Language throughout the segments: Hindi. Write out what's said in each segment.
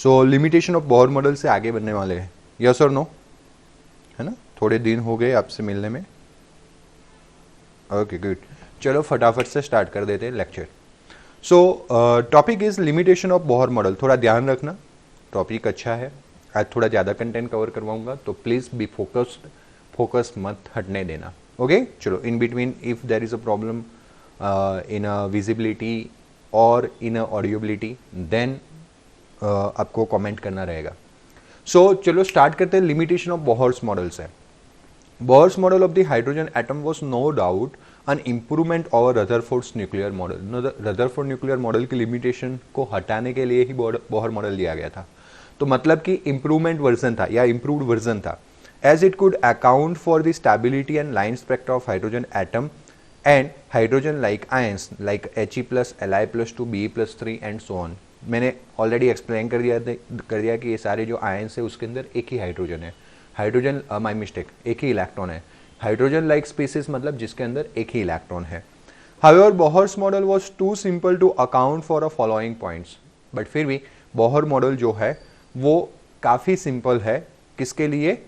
So limitation of Bohr model से आगे बढ़ने वाले हैं, यस और नो, है ना? थोड़े दिन हो गए आपसे मिलने में। ओके गुड, चलो फटाफट से स्टार्ट कर देते हैं lecture. So topic is limitation of Bohr model. थोड़ा ध्यान रखना, टॉपिक अच्छा है, आज थोड़ा ज़्यादा कंटेंट कवर करवाऊंगा, तो प्लीज़ बी फोकस्ड, फोकस मत हटने देना। ओके चलो, in between if there is a problem in a visibility और इन अ ऑडियोबिलिटी, देन आपको कमेंट करना रहेगा। सो चलो स्टार्ट करते हैं। लिमिटेशन ऑफ बोहर्स मॉडल्स है। Bohr's model of the hydrogen atom was no doubt an improvement over Rutherford's nuclear model. Rutherford nuclear model की लिमिटेशन को हटाने के लिए ही बोहर मॉडल दिया गया था। तो मतलब कि इम्प्रूवमेंट वर्जन था या इम्प्रूव्ड वर्जन था, as it could account for the stability and line spectra of hydrogen atom and hydrogen like ions like He+, Li+2, Be+3 and so on. मैंने ऑलरेडी एक्सप्लेन कर दिया कि ये सारे जो आयंस है उसके अंदर एक ही हाइड्रोजन है। हाइड्रोजन माय मिस्टेक, एक ही इलेक्ट्रॉन है। हाइड्रोजन लाइक स्पीसीज मतलब जिसके अंदर एक ही इलेक्ट्रॉन है। However Bohr's model was too simple to account for a following points. But फिर भी बोहर मॉडल जो है वो काफ़ी सिंपल है, किसके लिए?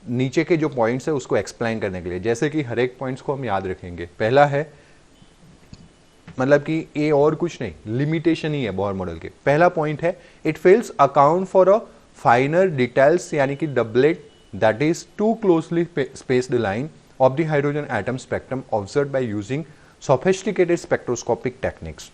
नीचे के जो पॉइंट्स है उसको एक्सप्लेन करने के लिए। जैसे कि हर एक पॉइंट्स को हम याद रखेंगे। पहला है, मतलब कि ये और कुछ नहीं, लिमिटेशन ही है बोहर मॉडल के। पहला पॉइंट है, it fails account for a finer details, यानी कि doublet that is two closely spaced line of the hydrogen atom spectrum observed by using sophisticated spectroscopic techniques.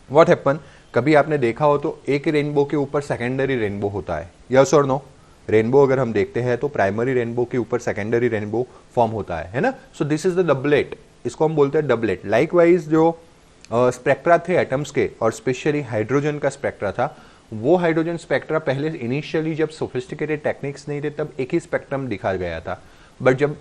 What happen, कभी आपने देखा हो तो एक रेनबो के ऊपर सेकेंडरी रेनबो होता है, यस और नो? रेनबो अगर हम देखते हैं तो प्राइमरी रेनबो के ऊपर सेकेंडरी रेनबो फॉर्म होता है ना? सो दिस इज द डबलेट, इसको हम बोलते हैं डबलेट। लाइकवाइज जो स्पेक्ट्रा थे एटम्स के और स्पेशली हाइड्रोजन का स्पेक्ट्रा था, वो हाइड्रोजन स्पेक्ट्रा पहले इनिशियली जब सोफिस्टिकेटेड टेक्निक्स नहीं थे तब एक ही स्पेक्ट्रम दिखा गया था। बट जब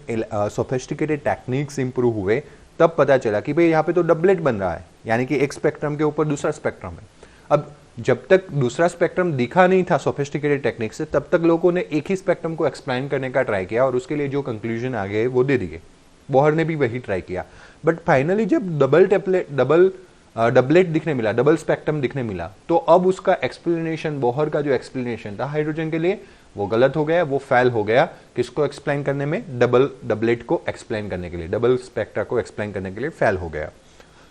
सोफिस्टिकेटेड टेक्निक्स इंप्रूव हुए तब पता चला कि भाई यहाँ पे तो डबलेट बन रहा है, यानी कि एक स्पेक्ट्रम के ऊपर दूसरा स्पेक्ट्रम है। अब जब तक दूसरा स्पेक्ट्रम दिखा नहीं था सोफिस्टिकेटेड टेक्निक से, तब तक लोगों ने एक ही स्पेक्ट्रम को एक्सप्लेन करने का ट्राई किया और उसके लिए जो कंक्लूजन आ गए वो दे दिए। बोहर ने भी वही ट्राई किया। बट फाइनली जब डबलेट दिखने मिला, डबल स्पेक्ट्रम दिखने मिला, तो अब उसका एक्सप्लेनेशन, बोहर का जो एक्सप्लेनेशन था हाइड्रोजन के लिए, वो गलत हो गया, वो फेल हो गया। किसको एक्सप्लेन करने में? डबलेट को एक्सप्लेन करने के लिए, डबल स्पेक्ट्रा को एक्सप्लेन करने के लिए फेल हो गया।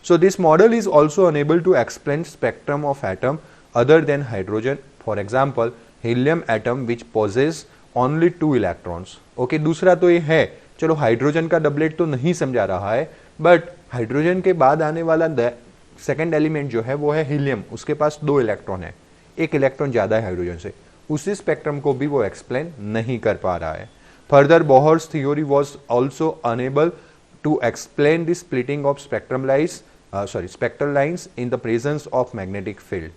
So this model is also unable to explain spectrum of atom other than hydrogen. For example, helium atom which possess only 2 electrons. Okay, दूसरा तो ये है, चलो हाइड्रोजन का डबलेट तो नहीं समझा रहा है, बट हाइड्रोजन के बाद आने वाला सेकेंड एलिमेंट जो है वो है हीलियम, उसके पास 2 इलेक्ट्रॉन है, एक इलेक्ट्रॉन ज्यादा है हाइड्रोजन से। उसी स्पेक्ट्रम को भी वो एक्सप्लेन नहीं कर पा रहा है। Further Bohr's theory was also unable to explain the splitting of spectral lines in the presence of magnetic field.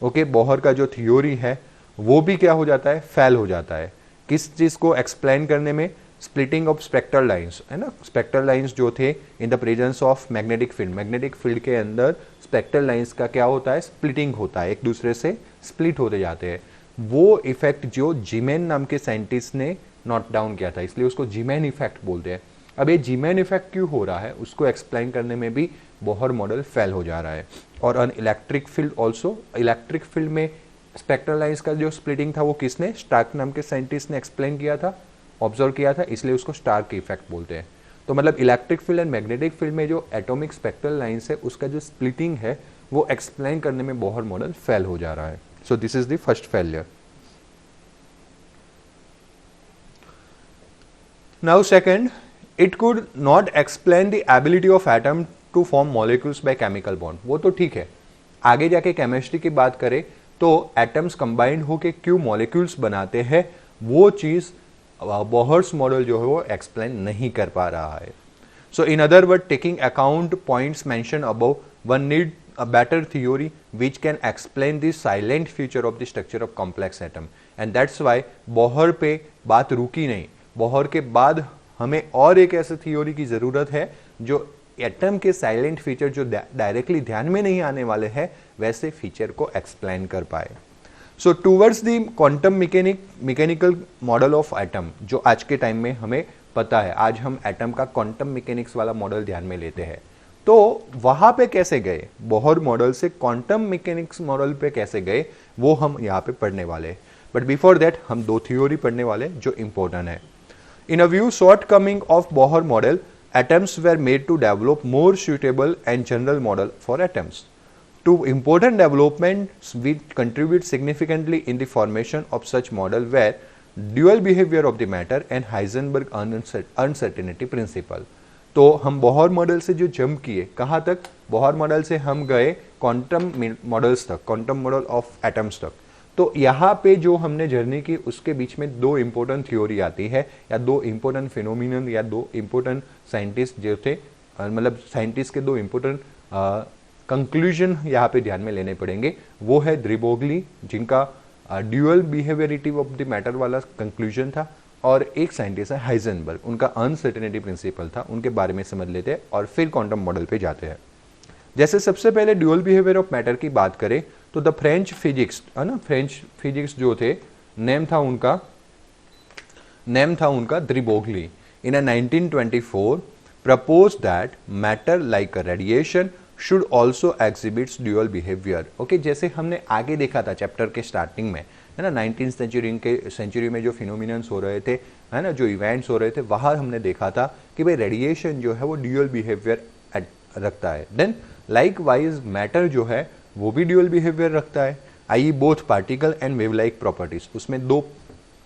Okay, Bohr का जो थ्योरी है वो भी क्या हो जाता है? फेल हो जाता है। किस चीज को एक्सप्लेन करने में? स्प्लिटिंग ऑफ स्पेक्ट्रल लाइंस, है ना? स्पेक्ट्रल लाइंस जो थे in the presence of magnetic field, magnetic field के अंदर स्पेक्ट्रल लाइंस का क्या होता है? स्प्लिटिंग होता है, एक दूसरे से स्प्लिट होते जाते हैं। वो इफेक्ट जो जीमैन नाम के साइंटिस्ट ने नोट डाउन किया था, इसलिए उसको जीमैन इफेक्ट बोलते हैं। अब ये जीमैन इफेक्ट क्यों हो रहा है उसको एक्सप्लेन करने में भी बोहर मॉडल फेल हो जा रहा है। और an electric field also, electric field में स्पेक्ट्रल लाइंस का जो स्प्लिटिंग था वो किसने? स्टार्क नाम के साइंटिस्ट ने एक्सप्लेन किया था, ऑब्जर्व किया था, इसलिए उसको स्टार्क इफेक्ट बोलते हैं। तो मतलब electric field and magnetic field में जो एटॉमिक स्पेक्ट्रल लाइंस है उसका जो स्प्लिटिंग है वो एक्सप्लेन करने में बोहर मॉडल फेल हो जा रहा है। So this is the first failure. Now second, it could not explain the ability of atom to form molecules by chemical bond. वो तो ठीक है, आगे जाके केमिस्ट्री की बात करें तो एटम्स कंबाइंड होके क्यों मॉलिक्यूल्स बनाते हैं वो चीज बोहर्स मॉडल जो है वो एक्सप्लेन नहीं कर पा रहा है। So in other word, taking account points mention above, one need a better theory which can explain the silent feature of the structure of complex atom, and that's why Bohr पे बात रुकी नहीं। बोहर के बाद हमें और एक ऐसे थ्योरी की जरूरत है जो एटम के साइलेंट फीचर जो डायरेक्टली ध्यान में नहीं आने वाले हैं वैसे फीचर को एक्सप्लेन कर पाए। So towards the quantum mechanical model of atom, जो आज के टाइम में हमें पता है, आज हम एटम का क्वांटम मैकेनिक्स वाला मॉडल ध्यान में लेते हैं। तो वहां पे कैसे गए, बोहर मॉडल से क्वांटम मैकेनिक्स मॉडल पे कैसे गए, वो हम यहाँ पे पढ़ने वाले। बट बिफोर दैट हम दो थ्योरी पढ़ने वाले जो इंपॉर्टेंट है। In a view shortcoming of Bohr model, attempts were made to develop more suitable and general model for atoms. Two important developments which contribute significantly in the formation of such model were dual behavior of the matter and Heisenberg uncertainty principle. तो हम बोहर मॉडल से जो जंप किए कहाँ तक, बोहर मॉडल से हम गए क्वांटम मॉडल्स तक, क्वांटम मॉडल ऑफ एटम्स तक। तो यहाँ पे जो हमने जर्नी की उसके बीच में दो इंपॉर्टेंट थ्योरी आती है, या दो इंपॉर्टेंट फिनोमिनन, या दो इंपॉर्टेंट साइंटिस्ट जो थे, मतलब साइंटिस्ट के दो इंपॉर्टेंट कंक्लूजन यहाँ पे ध्यान में लेने पड़ेंगे। वो है द्री ब्रोगली, जिनका ड्यूअल बिहेवियरिटी ऑफ द मैटर वाला कंक्लूजन था, और एक साइंटिस्ट है हाइजेनबर्ग, उनका अनसर्टेनिटी प्रिंसिपल था। उनके बारे में समझ लेते हैं और फिर क्वांटम मॉडल पे जाते हैं। जैसे सबसे पहले ड्यूअल बिहेवियर ऑफ मैटर की बात करें तो द फ्रेंच फिजिक्स है ना, फ्रेंच फिजिक्स जो थे, नेम था उनका द्री Broglie. In 1924 propose that matter like a radiation should also exhibits dual behaviour. Okay, जैसे हमने आगे देखा था चैप्टर के स्टार्टिंग में, है ना, 19th सेंचुरी में जो फिनोमिनन्स हो रहे थे, है ना, जो इवेंट्स हो रहे थे, वहां हमने देखा था कि भाई रेडिएशन जो है वो ड्यूअल बिहेवियर रखता है। देन लाइक वाइज मैटर जो है वो भी ड्यूअल बिहेवियर रखता है, I both particle and wave like properties. उसमें दो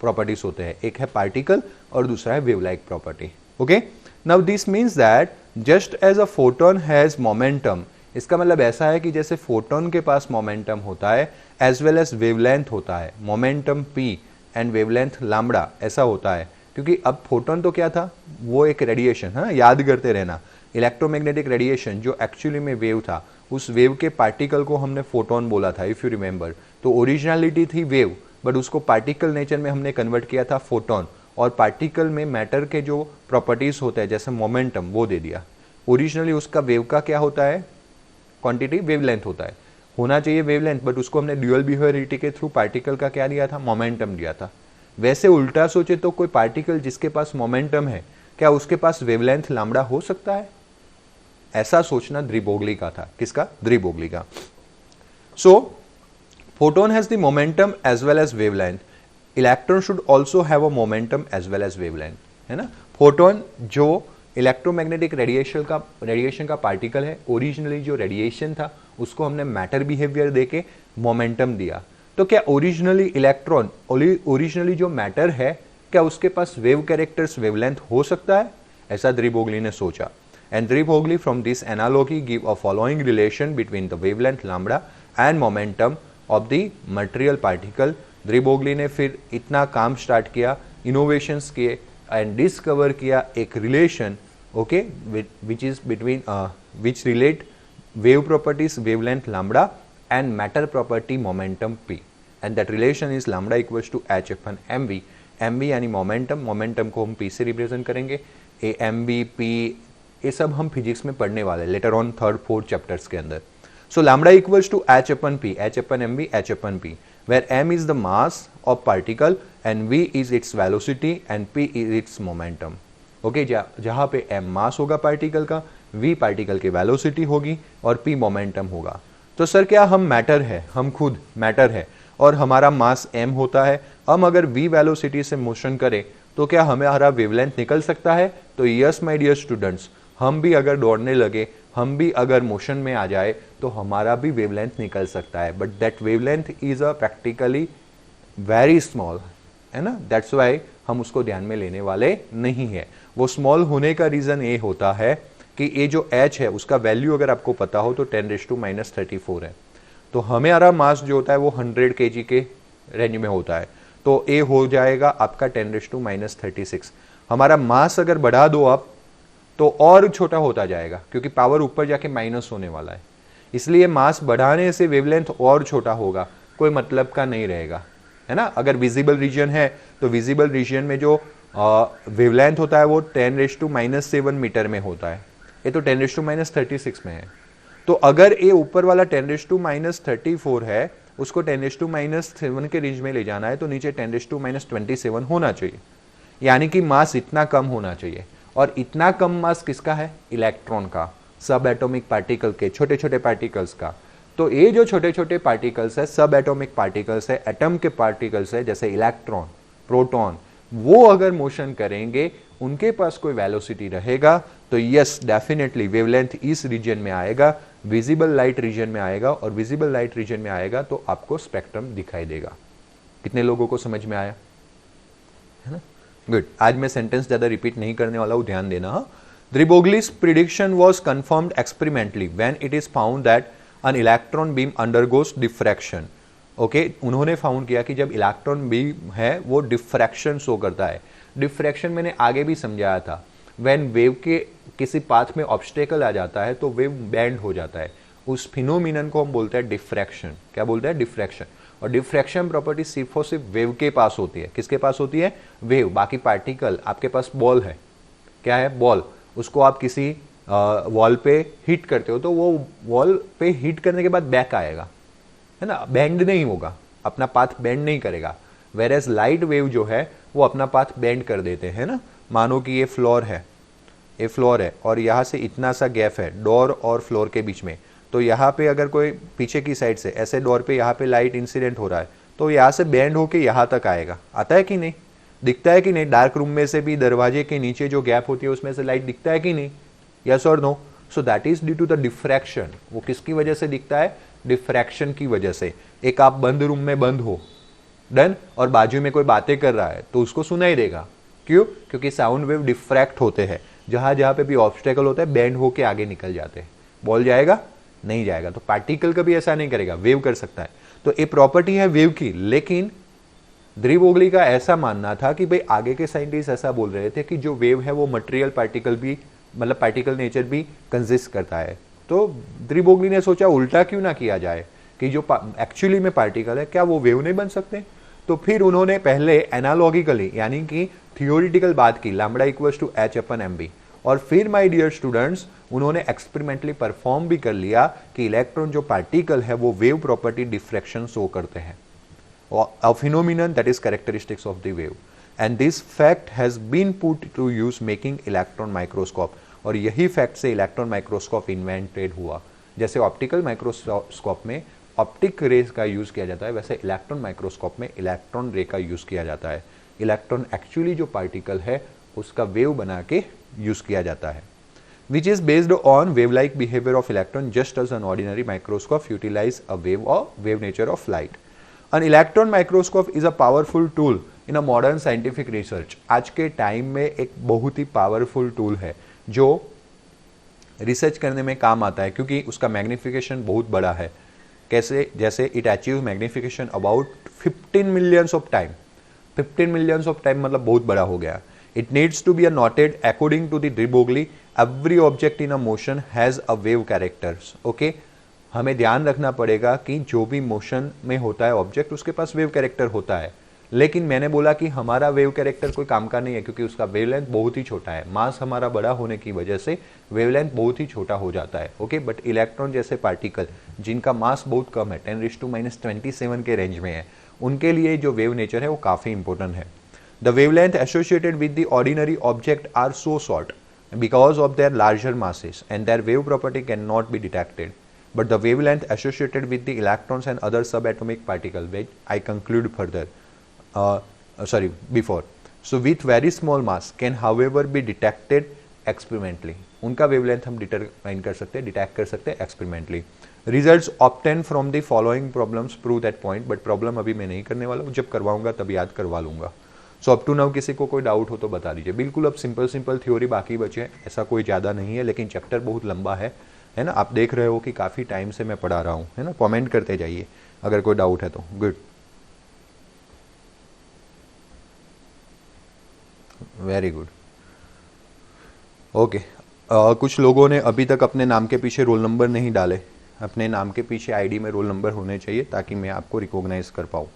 प्रॉपर्टीज होते हैं, एक है पार्टिकल और दूसरा है wave like property. Okay, now this means that just as a photon has momentum, इसका मतलब ऐसा है कि जैसे फोटोन के पास मोमेंटम होता है एज वेल एज वेवलेंथ होता है, momentum P and wavelength lambda ऐसा होता है। क्योंकि अब फोटोन तो क्या था, वो एक रेडिएशन, हाँ याद करते रहना, इलेक्ट्रोमैग्नेटिक रेडिएशन जो एक्चुअली में वेव था, उस वेव के पार्टिकल को हमने फोटोन बोला था, इफ यू रिमेंबर। तो ओरिजिनलिटी थी वेव, बट उसको पार्टिकल नेचर में हमने कन्वर्ट किया था फोटोन, और पार्टिकल में मैटर के जो प्रॉपर्टीज होते हैं जैसे मोमेंटम वो दे दिया। ओरिजिनली उसका वेव का क्या होता है, क्वांटिटी वेवलेंथ होता है, होना चाहिए वेवलेंथ, बट उसको हमने ड्यूअल बिहेवियरिटी के थ्रू पार्टिकल का क्या दिया था, मोमेंटम दिया था। वैसे उल्टा सोचे तो कोई पार्टिकल जिसके पास मोमेंटम है, क्या उसके पास वेवलेंथ लैम्बडा हो सकता है? ऐसा सोचना द्री ब्रोगली का था। किसका? द्री ब्रोगली का। So photon has the momentum as well as wavelength, electron should also have a momentum as well as wavelength, है ना। फोटोन जो इलेक्ट्रोमैग्नेटिक रेडिएशन का पार्टिकल है, ओरिजिनली जो रेडिएशन था उसको हमने मैटर बिहेवियर देके मोमेंटम दिया। तो क्या ओरिजिनली इलेक्ट्रॉन, ओरिजिनली जो मैटर है, क्या उसके पास वेव कैरेक्टर्स वेवलेंथ हो सकता है? ऐसा द्री ब्रोगली ने सोचा। And Dre Broglie from this analogy give a following relation between the wavelength lambda and momentum of the material particle. Dre Broglie ने फिर इतना काम स्टार्ट किया, इनोवेशंस किए एंड डिस्कवर किया एक relation, okay, which is between which relate wave properties wavelength lambda and matter property momentum p, and that relation is lambda equals to h upon mv। mv यानी मोमेंटम को हम p से रिप्रेजेंट करेंगे। ए mv p ये सब हम फिजिक्स में पढ़ने वाले later on 3rd 4th chapters के अंदर। So lambda equals to h upon p, h upon mv, h upon p, where m is the mass of particle and v is its velocity and p is its momentum। Okay, जहां पे m मास होगा पार्टिकल का, v पार्टिकल की वेलोसिटी होगी और p मोमेंटम होगा। तो सर क्या हम मैटर है, हम खुद मैटर है और हमारा मास m होता है, हम अगर v वेलोसिटी से मोशन करें तो क्या हमारा वेवलेंथ निकल सकता है? तो यस माय डियर स्टूडेंट्स, हम भी अगर दौड़ने लगे, हम भी अगर मोशन में आ जाए तो हमारा भी वेवलेंथ निकल सकता है, but that wavelength is a practically very small, है ना। दैट्स वाई हम उसको ध्यान में लेने वाले नहीं है। वो स्मॉल होने का रीजन ये होता है कि ये जो h है उसका वैल्यू अगर आपको पता हो तो 10⁻⁻34 है। तो हमारा मास जो होता है वो 100 kg के रेंज में होता है, तो ए हो जाएगा आपका 10⁻36। हमारा मास अगर बढ़ा दो आप तो और छोटा होता जाएगा, क्योंकि पावर ऊपर जाके माइनस होने वाला है, इसलिए मास बढ़ाने से वेवलेंथ और छोटा होगा, कोई मतलब का नहीं रहेगा, है ना। अगर विजिबल रीजन है तो विजिबल रीजन में जो वेवलेंथ होता है वो 10⁻7 मीटर में होता है, ये तो 10⁻36 में है। तो अगर ये ऊपर वाला 10⁻34 है, उसको 10⁻7 के रेंज में ले जाना है तो नीचे 10⁻27 होना चाहिए, यानी कि मास इतना कम होना चाहिए। और इतना कम मास किसका है? इलेक्ट्रॉन का। सब एटॉमिक पार्टिकल के, छोटे छोटे पार्टिकल्स का। तो ये जो छोटे छोटे पार्टिकल्स है, सब एटॉमिक पार्टिकल्स है, एटम के पार्टिकल्स है, जैसे इलेक्ट्रॉन, प्रोटॉन, वो अगर मोशन करेंगे, उनके पास कोई वेलोसिटी रहेगा, तो यस डेफिनेटली वेवलेंथ इस रीजन में आएगा, विजिबल लाइट रीजन में आएगा, और विजिबल लाइट रीजन में आएगा तो आपको स्पेक्ट्रम दिखाई देगा। कितने लोगों को समझ में आया, है ना? गुड। आज मैं सेंटेंस ज्यादा रिपीट नहीं करने वाला हूं, ध्यान देना। De Broglie's prediction was confirmed experimentally when it is found that an electron beam undergoes diffraction. Okay, उन्होंने फाउंड किया कि जब इलेक्ट्रॉन बीम है वो डिफ्रैक्शन शो करता है। डिफ्रैक्शन मैंने आगे भी समझाया था, व्हेन वेव के किसी पाथ में ऑब्स्टेकल आ जाता है तो वेव बैंड हो जाता है, उस फिनोमिनन को हम बोलते हैं डिफ्रैक्शन। क्या बोलते हैं? डिफ्रैक्शन। और डिफ्रैक्शन प्रॉपर्टी सिर्फ और सिर्फ वेव के पास होती है। किसके पास होती है? वेव। बाकी पार्टिकल, आपके पास बॉल है, क्या है? बॉल, उसको आप किसी वॉल पे हिट करते हो तो वो वॉल पे हिट करने के बाद बैक आएगा, है ना? बेंड नहीं होगा, अपना पाथ बेंड नहीं करेगा। वेरेस लाइट वेव जो है वो अपना पाथ बेंड कर देते हैं ना। मानो कि ये फ्लोर है, ये फ्लोर है और यहाँ से इतना सा गैप है डोर और फ्लोर के बीच में, तो यहाँ पे अगर कोई पीछे की साइड से ऐसे डोर पे यहाँ पे लाइट इंसिडेंट हो रहा है तो यहाँ से बेंड होके यहाँ तक आएगा। आता है कि नहीं? दिखता है कि नहीं? डार्क रूम में से भी दरवाजे के नीचे जो गैप होती है उसमें से लाइट दिखता है कि नहीं? यस और no? So that is due to the diffraction. वो किसकी वजह से दिखता है? डिफ्रैक्शन की वजह से। एक आप बंद रूम में बंद हो, डन, और बाजू में कोई बातें कर रहा है तो उसको सुनाई देगा। क्यों? क्योंकि साउंड वेव डिफ्रैक्ट होते हैं, जहां जहां पे भी ऑब्स्टेकल होता है बेंड होके आगे निकल जाते हैं। बॉल जाएगा? नहीं जाएगा। तो पार्टिकल कभी ऐसा नहीं करेगा, वेव कर सकता है। तो ये प्रॉपर्टी है वेव की। लेकिन डी ब्रोगली का ऐसा मानना था कि भाई आगे के साइंटिस्ट ऐसा बोल रहे थे कि जो वेव है वो मटेरियल पार्टिकल भी, मतलब पार्टिकल नेचर भी कंसिस्ट करता है। तो डी ब्रोगली ने सोचा उल्टा क्यों ना किया जाए कि जो एक्चुअली में पार्टिकल है क्या वो वेव नहीं बन सकते। तो फिर उन्होंने पहले एनालॉजिकली यानी कि थियोरिटिकल बात की, lambda equals to H upon M B, और फिर माय डियर स्टूडेंट्स उन्होंने एक्सपेरिमेंटली परफॉर्म भी कर लिया कि इलेक्ट्रॉन जो पार्टिकल है वो वेव प्रॉपर्टी डिफ्रैक्शन शो करते हैं, a phenomenon that is characteristics of the wave, and this fact has been put to use making electron microscope। और यही फैक्ट से इलेक्ट्रॉन माइक्रोस्कोप इन्वेंटेड हुआ। जैसे ऑप्टिकल माइक्रोस्कोप में ऑप्टिक रेज का यूज किया जाता है, वैसे इलेक्ट्रॉन माइक्रोस्कोप में इलेक्ट्रॉन रे का यूज किया जाता है। इलेक्ट्रॉन एक्चुअली जो पार्टिकल है उसका वेव बना के यूज किया जाता है, which is based on wave-like behavior of electron just as an ordinary microscope utilize a wave or wave nature of light। An electron microscope is a powerful tool in a modern scientific research। आज के टाइम में एक बहुत ही पावरफुल टूल है जो रिसर्च करने में काम आता है, क्योंकि उसका मैग्निफिकेशन बहुत बड़ा है। कैसे? जैसे it achieve magnification about 15 millions of time. 15 millions of time मतलब बहुत बड़ा हो गया। It needs to be noted according to the de Broglie, every object in a motion has a wave characters। Okay? हमें ध्यान रखना पड़ेगा कि जो भी मोशन में होता है ऑब्जेक्ट उसके पास वेव कैरेक्टर होता है। लेकिन मैंने बोला कि हमारा वेव कैरेक्टर कोई काम का नहीं है, क्योंकि उसका वेवलेंथ बहुत ही छोटा है। मास हमारा बड़ा होने की वजह से वेवलेंथ बहुत ही छोटा हो जाता है। ओके, बट इलेक्ट्रॉन जैसे पार्टिकल जिनका मास बहुत कम है, 10⁻⁻27 के रेंज में है, उनके लिए जो वेव नेचर है वो काफी इंपॉर्टेंट है। The wavelength associated with the ordinary object are so short because of their larger masses and their wave property cannot be detected. But the wavelength associated with the electrons and other subatomic particles, which I conclude further, before. So with very small mass can however be detected experimentally. उनका wavelength हम determine कर सकते हैं, detect कर सकते हैं experimentally. Results obtained from the following problems prove that point, but problem अभी मैं नहीं करने वाला हूँ, जब करवाऊंगा तब याद करवा लूंगा। सो अप टू नाउ किसी को कोई डाउट हो तो बता दीजिए। बिल्कुल अब सिंपल थ्योरी बाकी बचे हैं, ऐसा कोई ज़्यादा नहीं है, लेकिन चैप्टर बहुत लंबा है ना। आप देख रहे हो कि काफ़ी टाइम से मैं पढ़ा रहा हूँ, है ना। कमेंट करते जाइए अगर कोई डाउट है तो। Good, very good, okay. कुछ लोगों ने अभी तक अपने नाम के पीछे रोल नंबर नहीं डाले। अपने नाम के पीछे आईडी में रोल नंबर होने चाहिए ताकि मैं आपको रिकॉग्नाइज कर पाऊँ।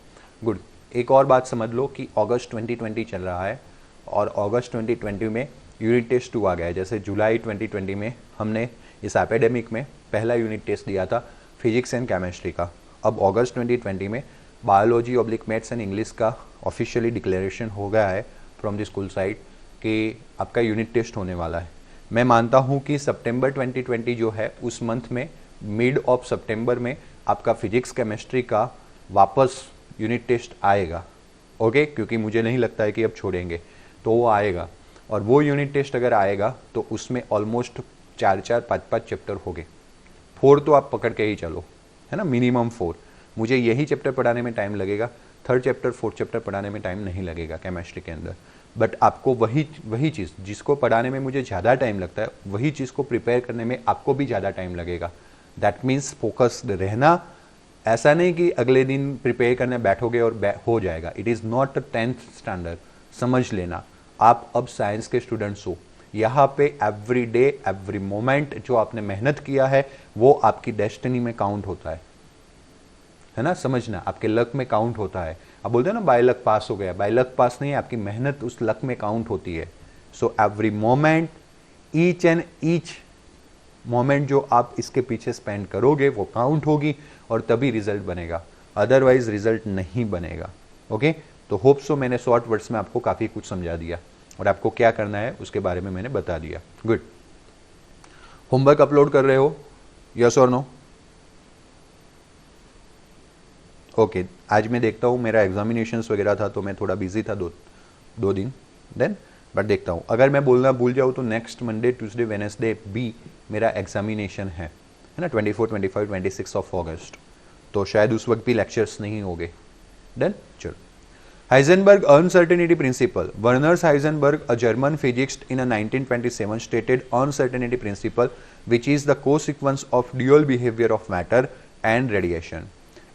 गुड। एक और बात समझ लो कि अगस्त 2020 चल रहा है और अगस्त 2020 में यूनिट टेस्ट 2 आ गया है। जैसे जुलाई 2020 में हमने इस एपेडेमिक में पहला यूनिट टेस्ट दिया था फिजिक्स एंड केमिस्ट्री का। अब अगस्त 2020 में biology oblique maths and English का ऑफिशियली डिक्लेरेशन हो गया है फ्रॉम द स्कूल साइड कि आपका यूनिट टेस्ट होने वाला है। मैं मानता हूं कि सितंबर 2020 जो है उस मंथ में मिड ऑफ सितंबर में आपका फिजिक्स केमिस्ट्री का वापस यूनिट टेस्ट आएगा, ओके क्योंकि मुझे नहीं लगता है कि अब छोड़ेंगे, तो वो आएगा। और वो यूनिट टेस्ट अगर आएगा तो उसमें ऑलमोस्ट 4-5 चैप्टर हो गए, 4 तो आप पकड़ के ही चलो, है ना, मिनिमम 4। मुझे यही चैप्टर पढ़ाने में टाइम लगेगा, 3rd चैप्टर 4th चैप्टर पढ़ाने में टाइम नहीं लगेगा केमिस्ट्री के अंदर। बट आपको वही चीज़ जिसको पढ़ाने में मुझे ज़्यादा टाइम लगता है, वही चीज़ को प्रिपेयर करने में आपको भी ज़्यादा टाइम लगेगा। दैट मीन्स फोकस्ड रहना, ऐसा नहीं कि अगले दिन प्रिपेयर करने बैठोगे और हो जाएगा। It is not 10th standard, समझ लेना। आप अब साइंस के स्टूडेंट्स हो, यहाँ पे एवरी डे एवरी मोमेंट जो आपने मेहनत किया है वो आपकी डेस्टिनी में काउंट होता है ना, समझना, आपके लक में काउंट होता है। आप बोलते हो ना बाय लक पास हो गया, बाय लक पास नहीं है, आपकी मेहनत उस लक में काउंट होती है। So every moment, each and each moment जो आप इसके पीछे स्पेंड करोगे वो काउंट होगी और तभी रिजल्ट बनेगा, अदरवाइज रिजल्ट नहीं बनेगा। ओके, तो होप सो मैंने शॉर्ट वर्ड्स में आपको काफी कुछ समझा दिया और आपको क्या करना है उसके बारे में मैंने बता दिया। गुड। होमवर्क अपलोड कर रहे हो, यस और नो? ओके, आज मैं देखता हूँ, मेरा एग्जामिनेशंस वगैरह था तो मैं थोड़ा बिजी था दो दिन देन, बट देखता हूँ। अगर मैं बोलना भूल जाऊँ तो नेक्स्ट मंडे ट्यूसडे वेडनेसडे भी मेरा एग्जामिनेशन है ना, 24, 25, 26 ऑफ अगस्त, तो शायद उस वक्त भी लेक्चर्स नहीं होंगे। डन, चलो। Heisenberg uncertainty principle. Werner Heisenberg, a German physicist in 1927, stated uncertainty principle, which is the co-sequence of dual behavior of matter and radiation.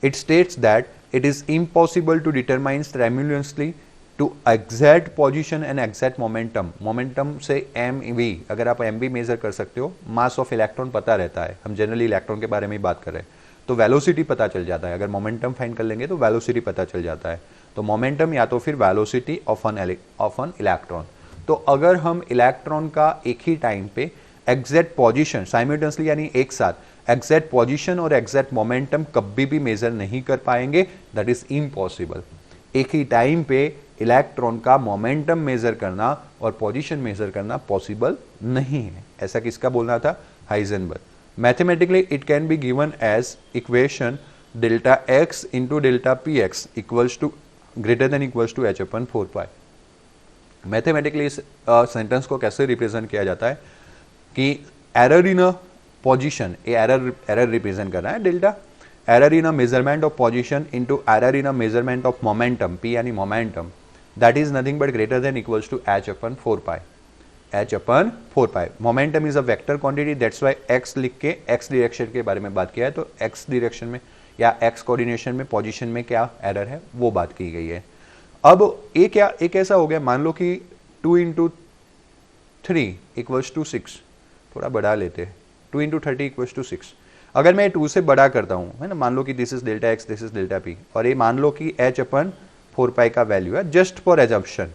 It states that it is impossible to determine tremulously to exact position and exact momentum. Momentum से mv, अगर आप mv मेजर कर सकते हो, मास ऑफ इलेक्ट्रॉन पता रहता है, हम जनरली इलेक्ट्रॉन के बारे में ही बात कर रहे हैं, तो वेलोसिटी पता चल जाता है। अगर मोमेंटम फाइंड कर लेंगे तो वेलोसिटी पता चल जाता है। तो मोमेंटम या तो फिर वेलोसिटी ऑफ एन इलेक्ट्रॉन। तो अगर हम इलेक्ट्रॉन का एक ही टाइम पे एग्जैक्ट पोजीशन साइमल्टेनियसली यानी एक साथ एग्जैक्ट पोजीशन और एग्जैक्ट मोमेंटम कभी भी मेजर नहीं कर पाएंगे, दैट इज इम्पॉसिबल। एक ही टाइम पे इलेक्ट्रॉन का मोमेंटम मेजर करना और पोजीशन मेजर करना पॉसिबल नहीं है। ऐसा किसका बोलना था? Heisenberg. Mathematically it can be given as equation delta X into delta P X equals to greater than equals to h/4π। Mathematically इस सेंटेंस को कैसे रिप्रेजेंट किया जाता है कि एरर इन अ पोजीशन, ये एरर रिप्रेजेंट करना है delta, error in a measurement of position into error in a measurement of momentum, p यानी momentum, that is nothing but greater than equals to h/4π। h/4π। Momentum is a vector quantity, that's why x लिख के x डायरेक्शन के बारे में बात किया है, तो x डायरेक्शन में या x कोऑर्डिनेशन में पोजीशन में क्या एरर है वो बात की गई है। अब एक ऐसा हो गया, मान लो कि 2 × 3 = 6, थोड़ा बढ़ा लेते हैं, 2 × 30 = 6। अगर मैं 2 से बड़ा करता हूं, है ना, मान लो कि this is delta x, this is delta P, और ये मान लो कि h/4π का वैल्यू है, जस्ट फॉर एजम्पशन।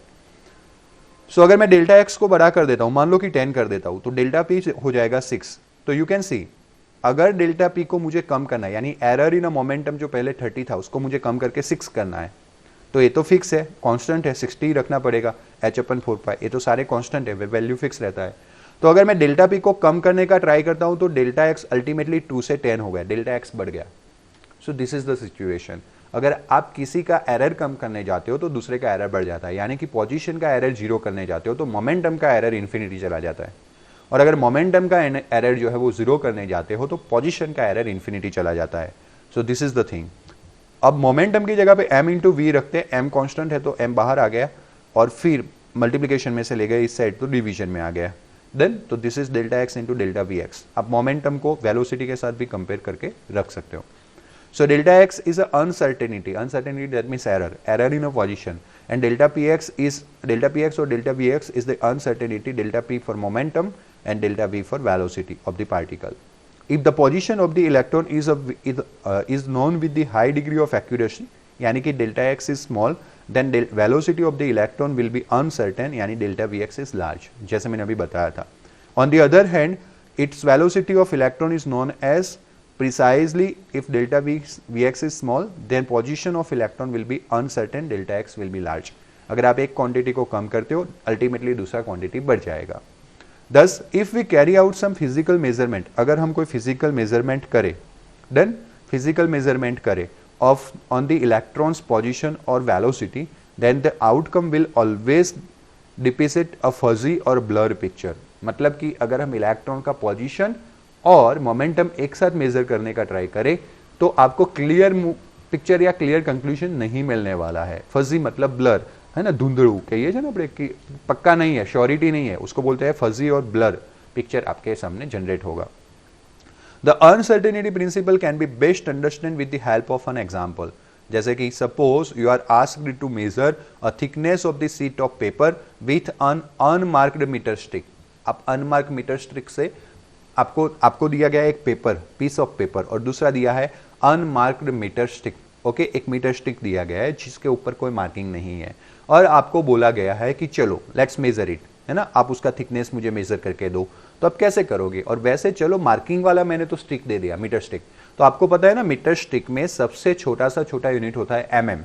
सो अगर मैं डेल्टा एक्स को बड़ा कर देता हूं, मान लो कि 10 कर देता हूं, तो डेल्टा पी हो जाएगा 6। तो यू कैन सी, अगर डेल्टा पी को मुझे कम करना है, यानी एरर इन अ मोमेंटम जो पहले 30 था उसको मुझे कम करके 6 करना है, तो ये तो फिक्स है, कांस्टेंट है, 60 रखना पड़ेगा h/4π, ये तो सारे कांस्टेंट है, वैल्यू फिक्स रहता है। तो अगर मैं डेल्टा पी को कम करने का ट्राई करता हूं तो डेल्टा एक्स अल्टीमेटली 2 से 10 हो गया, डेल्टा एक्स बढ़ गया। सो दिस इज द सिचुएशन। अगर आप किसी का एरर कम करने जाते हो तो दूसरे का एरर बढ़ जाता है, यानी कि पोजीशन का एरर 0 करने जाते हो तो मोमेंटम का एरर इन्फिनिटी चला जाता है, और अगर मोमेंटम का एरर जो है वो 0 करने जाते हो तो पोजीशन का एरर इन्फिनिटी चला जाता है। So this is the thing. अब मोमेंटम की जगह पे m × v रखते हैं, m कांस्टेंट है तो m बाहर आ गया, और फिर मल्टीप्लिकेशन में से ले गए इस साइड तो डिवीजन में आ गया, देन तो this is delta X into delta we x. आप मोमेंटम को वेलोसिटी के साथ भी कंपेयर करके रख सकते हो। So delta x is a uncertainty that means error in a position, and delta px or delta vx is the uncertainty, delta p for momentum and delta v for velocity of the particle. If the position of the electron is known with the high degree of accuracy, यानी कि delta x is small, then velocity of the electron will be uncertain, यानी delta vx is large, जैसे मैंने अभी बताया था. On the other hand, its velocity of electron is known as precisely if delta vx is small, then position of electron will be uncertain, delta x will be large. अगर आप एक क्वांटिटी को कम करते हो अल्टीमेटली दूसरा क्वांटिटी बढ़ जाएगा। Thus, if we carry out some physical measurement, अगर हम कोई physical measurement करें, then physical measurement करें of on the electron's position or velocity, then the outcome will always depict a fuzzy or blur picture. मतलब कि अगर हम इलेक्ट्रॉन का पोजीशन और मोमेंटम एक साथ मेजर करने का ट्राई करें तो आपको क्लियर पिक्चर या क्लियर कंक्लूजन नहीं मिलने वाला है. फजी मतलब ब्लर है ना, धुंधलू कहिए છે ને આપણે कि पक्का नहीं है, श्योरिटी नहीं है, उसको बोलते हैं फजी और ब्लर पिक्चर आपके सामने जनरेट होगा. The uncertainty principle can be best understand with the help of an example. जैसे कि suppose you are asked to measure a thickness of the sheet of paper with an unmarked metre stick. आप अनमार्क मीटर स्टिक से आपको दिया गया एक पेपर, पीस ऑफ पेपर, और दूसरा दिया है अनमार्क्ड मीटर स्टिक. ओके, एक मीटर स्टिक दिया गया है जिसके ऊपर कोई मार्किंग नहीं है और आपको बोला गया है कि चलो लेट्स मेजर इट, है ना, आप उसका थिकनेस मुझे मेजर करके दो. तो आप कैसे करोगे? और वैसे चलो मार्किंग वाला मैंने तो स्टिक दे दिया, मीटर स्टिक, तो आपको पता है ना मीटर स्टिक में सबसे छोटा सा छोटा यूनिट होता है mm.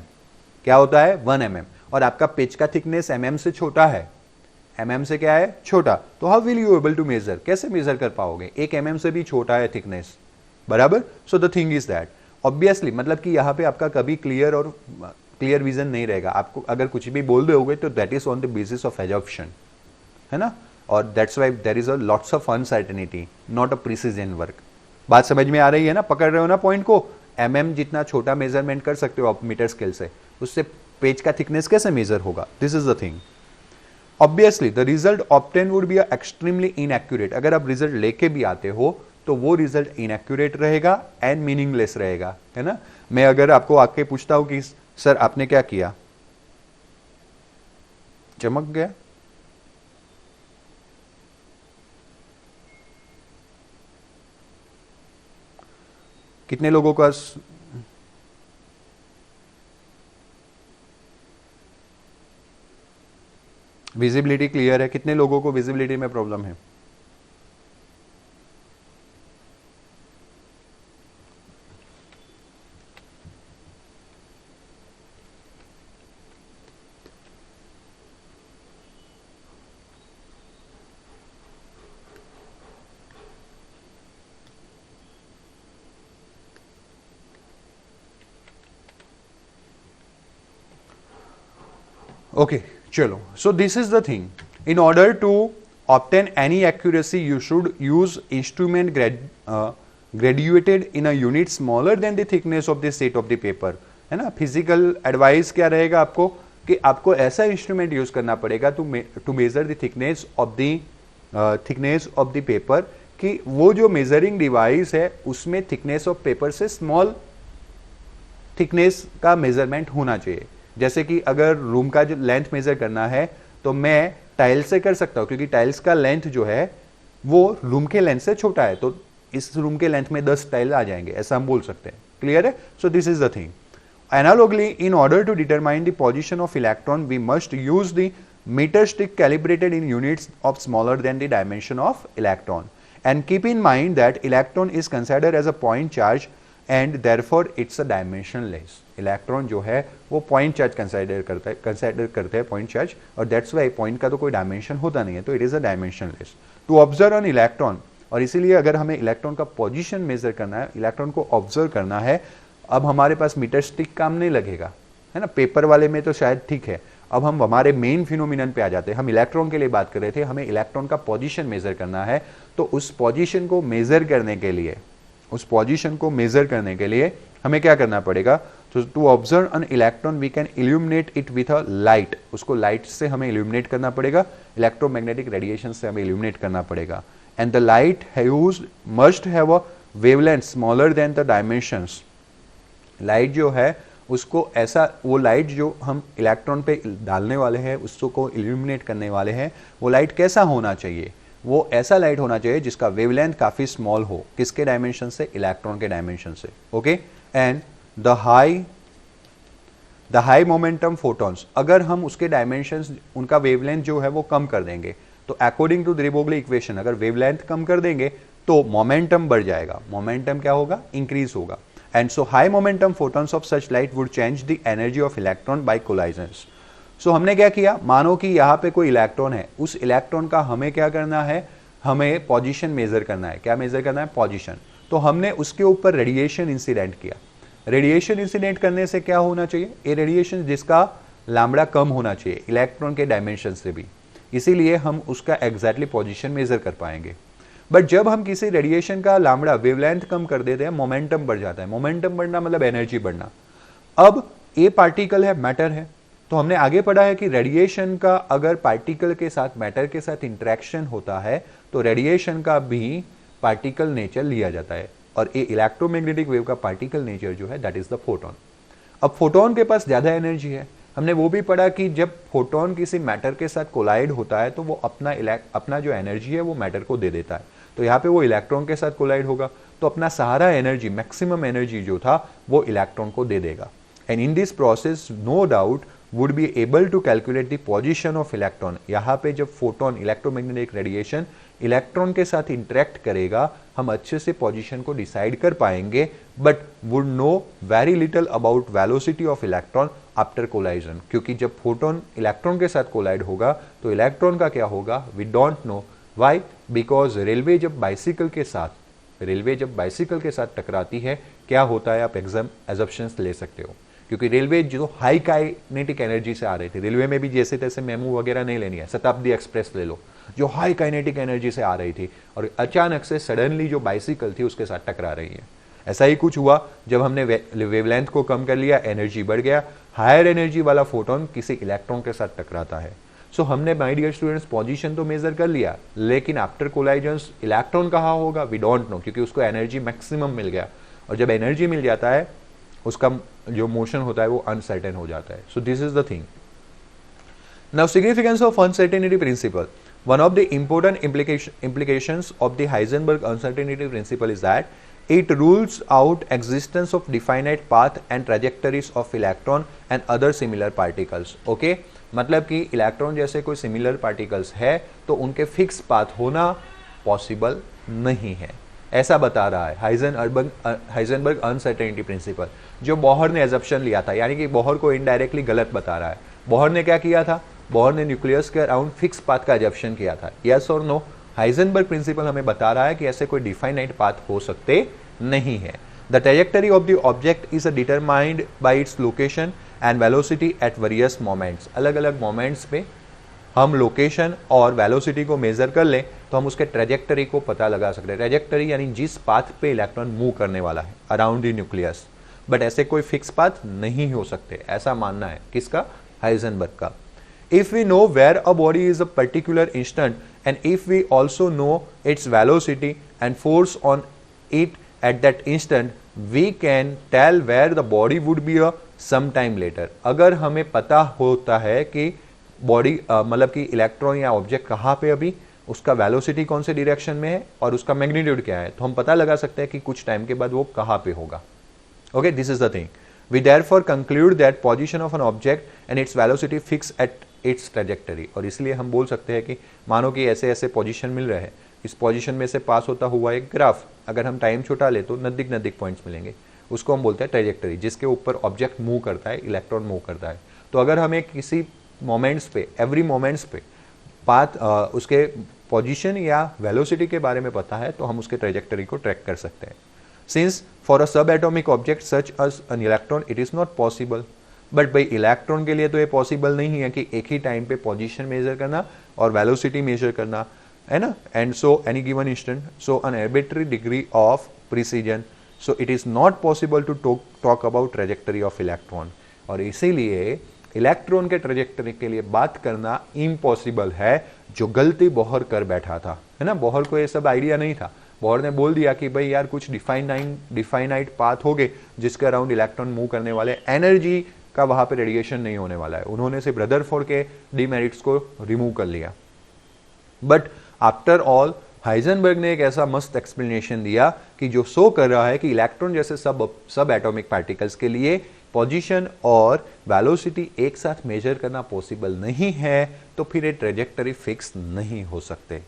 क्या होता है? 1 mm. और आपका पेज का थिकनेस mm से छोटा है, mm से क्या है? छोटा. तो how will you able to measure? कैसे मेजर कर पाओगे? 1 mm से भी छोटा है थिकनेस, बराबर. So the thing is that obviously मतलब कि यहाँ पे आपका कभी क्लियर विजन नहीं रहेगा. आपको अगर कुछ भी बोल दोगे तो that is on the basis of assumption, है ना, और that's why there is a lots of uncertainty, not a precision work. बात समझ में आ रही है ना? पकड़ रहे हो ना पॉइंट को? mm जितना छोटा मेजरमेंट कर सकते हो आप मीटर स्केल से, उससे पेज का थिकनेस कैसे मेजर होगा? This is the thing. Obviously the result obtain would be extremely inaccurate. अगर आप रिजल्ट लेके भी आते हो तो वो रिजल्ट इनएक्यूरेट रहेगा एंड मीनिंगलेस रहेगा, है ना. मैं अगर आपको आके पूछता हूं कि सर आपने क्या किया, चमक गया, कितने लोगों का विजिबिलिटी क्लियर है? कितने लोगों को विजिबिलिटी में प्रॉब्लम है? Okay, chalo. So this is the thing. In order to obtain any accuracy, you should use instrument graduated in a unit smaller than the thickness of the sheet of the paper. है ना. फिजिकल एडवाइस क्या रहेगा आपको कि आपको ऐसा इंस्ट्रूमेंट यूज करना पड़ेगा to measure the thickness of the paper, कि वो जो मेजरिंग डिवाइस है उसमें थिकनेस ऑफ पेपर से स्मॉल थिकनेस का मेजरमेंट होना चाहिए. जैसे कि अगर रूम का जो लेंथ मेजर करना है तो मैं टाइल से कर सकता हूं, क्योंकि टाइल्स का लेंथ जो है वो रूम के लेंथ से छोटा है, तो इस रूम के लेंथ में 10 टाइल आ जाएंगे, ऐसा हम बोल सकते हैं. क्लियर है? So this is the thing. Analogously, in order to determine the position of electron, we must use the metre stick calibrated in units of smaller than the dimension of electron, and keep in mind that electron is considered as a point charge and therefore it's a dimensionless. Electron जो है वो पॉइंट चार्ज कंसिडर करते हैं पॉइंट चार्ज, और दैट्स वाई पॉइंट का तो कोई डायमेंशन होता नहीं है, तो it is a dimensionless. To observe an electron, और इसीलिए अगर हमें इलेक्ट्रॉन का पोजीशन मेजर करना है, इलेक्ट्रॉन को ऑब्जर्व करना है, अब हमारे पास मीटर स्टिक काम नहीं लगेगा, है ना. पेपर वाले में तो शायद ठीक है. अब हम हमारे मेन फिनोमिनन पे आ जाते हैं. हम इलेक्ट्रॉन के लिए बात कर रहे थे, हमें इलेक्ट्रॉन का पोजीशन मेजर करना है, तो उस पोजीशन को मेजर करने के लिए हमें क्या करना पड़ेगा? तो to observe an electron we can illuminate it with a light. उसको लाइट से हमें इल्यूमिनेट करना पड़ेगा, इलेक्ट्रोमैग्नेटिक रेडिएशन से हमें इल्यूमिनेट करना पड़ेगा. And the light must have a wavelength smaller than the dimensions. Light जो है उसको ऐसा, वो लाइट जो हम इलेक्ट्रॉन पे डालने वाले हैं, उसको इल्यूमिनेट करने वाले हैं, वो लाइट कैसा होना चाहिए? वो ऐसा लाइट होना चाहिए जिसका वेवलेंथ काफी स्मॉल हो. किसके डायमेंशन से? इलेक्ट्रॉन के डायमेंशन से. Okay. And the high momentum photons, अगर हम उसके डायमेंशंस, उनका वेवलेंथ जो है वो कम कर देंगे, तो according to the de Broglie equation, अगर वेवलेंथ कम कर देंगे तो मोमेंटम बढ़ जाएगा. मोमेंटम क्या होगा? इंक्रीज होगा. And so high momentum photons of such light would change the energy of electron by collisions. So हमने क्या किया, मानो कि यहाँ पे कोई इलेक्ट्रॉन है, उस इलेक्ट्रॉन का हमें क्या करना है, हमें पोजीशन मेजर करना है। क्या मेजर करना है? पोजीशन। तो हमने उसके ऊपर रेडिएशन इंसिडेंट किया। रेडिएशन इंसिडेंट करने से क्या होना चाहिए? ये रेडिएशन जिसका लैम्बडा कम होना चाहिए इलेक्ट्रॉन के डायमेंशन से भी, इसीलिए हम उसका एग्जैक्टली पोजीशन मेजर कर पाएंगे। बट जब हम किसी रेडिएशन का लैम्बडा वेवलेंथ कम कर देते हैं, मोमेंटम बढ़ जाता है। मोमेंटम बढ़ना मतलब एनर्जी बढ़ना। अब ये पार्टिकल है, मैटर है, तो हमने आगे पढ़ा है कि रेडिएशन का अगर पार्टिकल के साथ, मैटर के साथ इंटरेक्शन होता है तो रेडिएशन का भी पार्टिकल नेचर लिया जाता है, और ये इलेक्ट्रोमैग्नेटिक वेव का पार्टिकल नेचर जो है दैट इज द फोटोन। अब फोटोन के पास ज्यादा एनर्जी है। हमने वो भी पढ़ा कि जब फोटोन किसी मैटर के साथ कोलाइड होता है तो वो अपना जो एनर्जी है वो मैटर को दे देता है। तो यहाँ पे वो इलेक्ट्रॉन के साथ कोलाइड होगा तो अपना सारा एनर्जी, मैक्सिमम एनर्जी जो था वो इलेक्ट्रॉन को दे देगा। And in this process no doubt would be able to calculate the position of electron. यहाँ पे जब फोटोन, इलेक्ट्रोमैग्नेटिक रेडिएशन इलेक्ट्रॉन के साथ इंटरेक्ट करेगा, हम अच्छे से पोजीशन को डिसाइड कर पाएंगे, but would know very little about velocity of electron after collision. क्योंकि जब फोटोन इलेक्ट्रॉन के साथ कोलाइड होगा तो इलेक्ट्रॉन का क्या होगा, we don't know. Why? Because railway जब बाइसिकल के साथ टकराती है, क्या होता है, आप एग्जम्पशंस ले सकते हो। क्योंकि रेलवे जो हाई काइनेटिक एनर्जी से आ रही थी, रेलवे में भी जैसे तैसे मेमू वगैरह नहीं लेनी है, शताब्दी एक्सप्रेस ले लो, जो हाई काइनेटिक एनर्जी से आ रही थी और अचानक से सडनली जो बाइसिकल थी उसके साथ टकरा रही है। ऐसा ही कुछ हुआ, जब हमने वेवलेंथ को कम कर लिया, एनर्जी बढ़ गया, हायर एनर्जी वाला फोटोन किसी इलेक्ट्रॉन के साथ टकराता है। सो हमने माय डियर स्टूडेंट्स पोजीशन तो मेजर कर लिया, लेकिन आफ्टर कोलाइजन इलेक्ट्रॉन कहाँ होगा, वी डोंट नो, क्योंकि उसको एनर्जी मैक्सिमम मिल गया, और जब एनर्जी मिल जाता है उसका जो मोशन होता है वो अनसर्टेन हो जाता है। So this is the thing. Now significance of uncertainty principle. One of the important implications of the Heisenberg uncertainty principle is that it rules out existence of definite path and trajectories of electron and other similar particles. Okay? मतलब कि इलेक्ट्रॉन जैसे कोई सिमिलर पार्टिकल्स है तो उनके फिक्स पाथ होना पॉसिबल नहीं है, ऐसा बता रहा है हाइजेनबर्ग अनसर्टेनिटी प्रिंसिपल, जो बोहर ने एजप्शन लिया था। यानी कि बोहर को इनडायरेक्टली गलत बता रहा है। बोहर ने क्या किया था, बोहर ने न्यूक्लियस के अराउंड फिक्स पाथ का एजप्शन किया था। यस और नो? हाइजेनबर्ग प्रिंसिपल हमें बता रहा है कि ऐसे कोई डिफाइनाइट पाथ हो सकते नहीं है। The trajectory of the object is determined by its location and velocity at various moments. अलग अलग मोमेंट्स पे हम लोकेशन और वेलोसिटी को मेजर कर लें तो हम उसके ट्रैजेक्टरी को पता लगा सकते हैं। ट्रैजेक्टरी यानी जिस पाथ पे इलेक्ट्रॉन मूव करने वाला है अराउंड द न्यूक्लियस। बट ऐसे कोई फिक्स पाथ नहीं हो सकते, ऐसा मानना है किसका? हाइजेनबर्ग का। If we know where a body is a particular instant, and if we also know its velocity and force on it at that instant, we can tell where the body would be a some time later. अगर हमें पता होता है कि बॉडी मतलब कि इलेक्ट्रॉन या ऑब्जेक्ट कहाँ पे अभी, उसका वेलोसिटी कौन से डायरेक्शन में है और उसका मैग्नीट्यूड क्या है, तो हम पता लगा सकते हैं कि कुछ टाइम के बाद वो कहाँ पे होगा। Okay, this is the thing. We therefore conclude that position of an object and its velocity fix at its trajectory। और इसलिए हम बोल सकते हैं कि मानो कि ऐसे ऐसे पोजीशन मिल रहे हैं, इस पोजीशन में से पास होता हुआ एक ग्राफ, अगर हम टाइम छोटा ले तो नजदीक नजदीक पॉइंट्स मिलेंगे, उसको हम बोलते हैं ट्रैजेक्टरी, जिसके ऊपर ऑब्जेक्ट मूव करता है, इलेक्ट्रॉन मूव करता है। तो अगर हमें किसी मोमेंट्स पे, एवरी मोमेंट्स पे पाथ उसके पोजीशन या वेलोसिटी के बारे में पता है तो हम उसके ट्रैजेक्टरी को ट्रैक कर सकते हैं। Since for a subatomic object such as an electron it is not possible, but भाई इलेक्ट्रॉन के लिए तो ये पॉसिबल नहीं है कि एक ही टाइम पे पोजीशन मेजर करना और वेलोसिटी मेजर करना, है ना। And so any given instant, so an arbitrary degree of precision, so it is not possible to talk about trajectory of electron. और इसीलिए इलेक्ट्रॉन के ट्रैजेक्टरी के लिए बात करना इम्पॉसिबल है, जो गलती बोहर कर बैठा था, है ना। बोहर को ये सब आइडिया नहीं था। बोहर ने बोल दिया कि भाई यार कुछ डिफाइनाइट पाथ हो गए जिसके अराउंड इलेक्ट्रॉन मूव करने वाले, एनर्जी का वहां पे रेडिएशन नहीं होने वाला है। उन्होंने सिर्फ रदरफोर्ड के डीमेरिट्स को रिमूव कर लिया। बट आफ्टर ऑल हाइजेनबर्ग ने एक ऐसा मस्त एक्सप्लेनेशन दिया कि जो शो कर रहा है कि इलेक्ट्रॉन जैसे सब एटॉमिक पार्टिकल्स के लिए पोजीशन और वेलोसिटी एक साथ मेजर करना पॉसिबल नहीं है, तो फिर ये ट्रैजेक्टरी फिक्स नहीं हो सकते।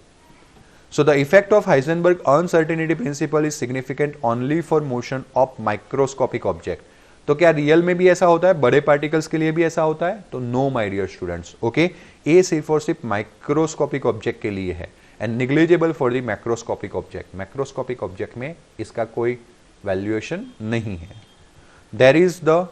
So the effect of Heisenberg uncertainty principle is significant only for motion of microscopic object। तो क्या रियल में भी ऐसा होता है, बड़े पार्टिकल्स के लिए भी ऐसा होता है? तो no my dear students, okay. ये सिर्फ और सिर्फ माइक्रोस्कोपिक ऑब्जेक्ट के लिए है and negligible for the macroscopic object. Macroscopic object में इसका कोई वैल्यूएशन नहीं है। There is the